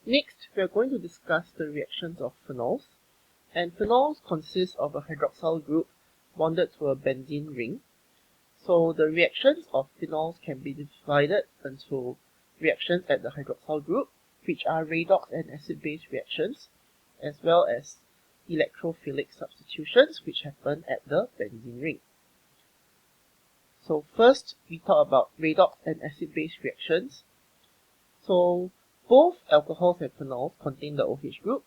Next, we are going to discuss the reactions of phenols. And phenols consist of a hydroxyl group bonded to a benzene ring. So the reactions of phenols can be divided into reactions at the hydroxyl group, which are redox and acid-base reactions, as well as electrophilic substitutions, which happen at the benzene ring. So first, we talk about redox and acid-base reactions. So both alcohols and phenols contain the OH group,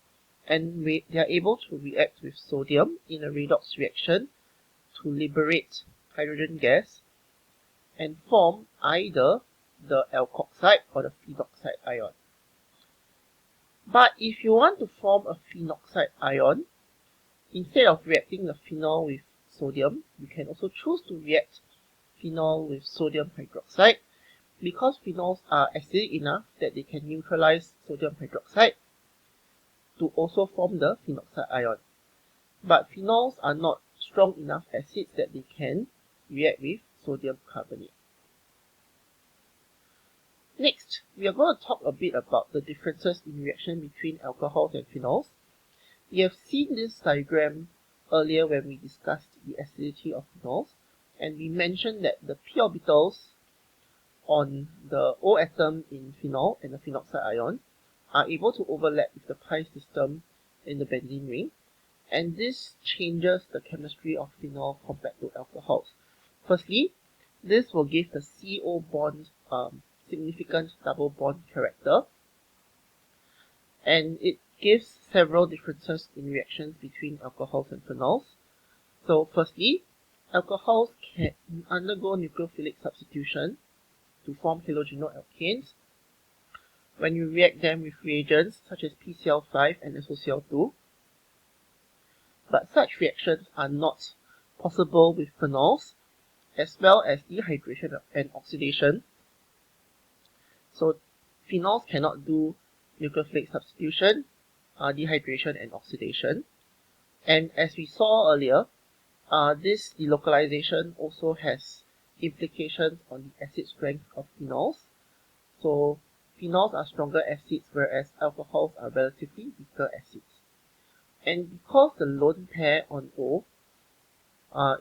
and they are able to react with sodium in a redox reaction to liberate hydrogen gas and form either the alkoxide or the phenoxide ion. But if you want to form a phenoxide ion, instead of reacting the phenol with sodium, you can also choose to react phenol with sodium hydroxide, because phenols are acidic enough that they can neutralize sodium hydroxide to also form the phenoxide ion. But phenols are not strong enough acids that they can react with sodium carbonate. Next, we are going to talk a bit about the differences in reaction between alcohols and phenols. We have seen this diagram earlier when we discussed the acidity of phenols, and we mentioned that the p orbitals on the O atom in phenol and the phenoxide ion are able to overlap with the pi system in the benzene ring, and this changes the chemistry of phenol compared to alcohols. Firstly, this will give the CO bond significant double bond character, and it gives several differences in reactions between alcohols and phenols. So firstly, alcohols can undergo nucleophilic substitution to form halogenol alkanes when you react them with reagents such as PCl5 and SOCl2. But such reactions are not possible with phenols, as well as dehydration and oxidation. So phenols cannot do nucleophilic substitution, dehydration and oxidation. And as we saw earlier, this delocalization also has implications on the acid strength of phenols. So phenols are stronger acids, whereas alcohols are relatively weaker acids. And because the lone pair on O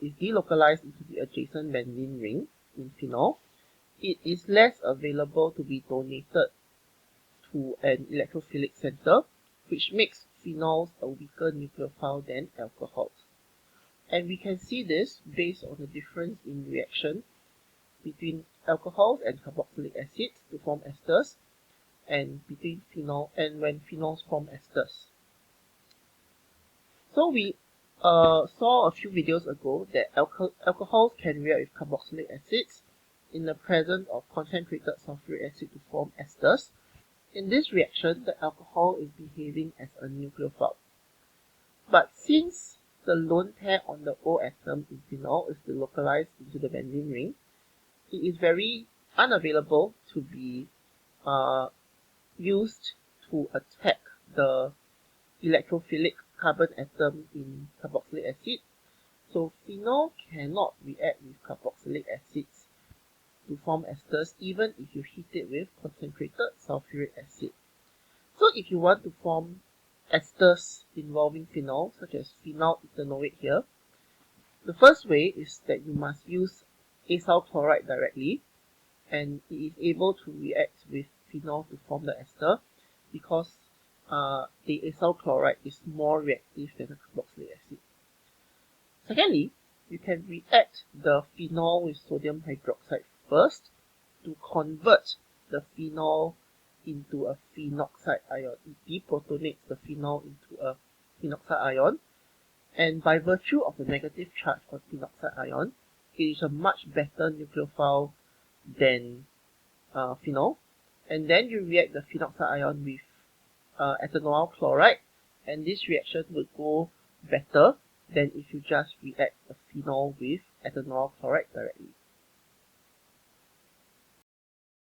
is delocalized into the adjacent benzene ring in phenol, it is less available to be donated to an electrophilic center, which makes phenols a weaker nucleophile than alcohols. And we can see this based on the difference in reaction between alcohols and carboxylic acids to form esters, and between phenol and when phenols form esters. So we saw a few videos ago that alcohols can react with carboxylic acids in the presence of concentrated sulfuric acid to form esters. In this reaction, the alcohol is behaving as a nucleophile. But since the lone pair on the O atom in phenol is delocalized into the benzene ring, it is very unavailable to be used to attack the electrophilic carbon atom in carboxylic acid. So phenol cannot react with carboxylic acids to form esters even if you heat it with concentrated sulfuric acid. So if you want to form esters involving phenol, such as phenyl ethanoate here, the first way is that you must use acyl chloride directly, and it is able to react with phenol to form the ester because the acyl chloride is more reactive than the carboxylic acid. Secondly, you can react the phenol with sodium hydroxide first to convert the phenol into a phenoxide ion. It deprotonates the phenol into a phenoxide ion, and by virtue of the negative charge on phenoxide ion, it is a much better nucleophile than phenol. And then you react the phenoxide ion with ethanol chloride, and this reaction would go better than if you just react the phenol with ethanol chloride directly.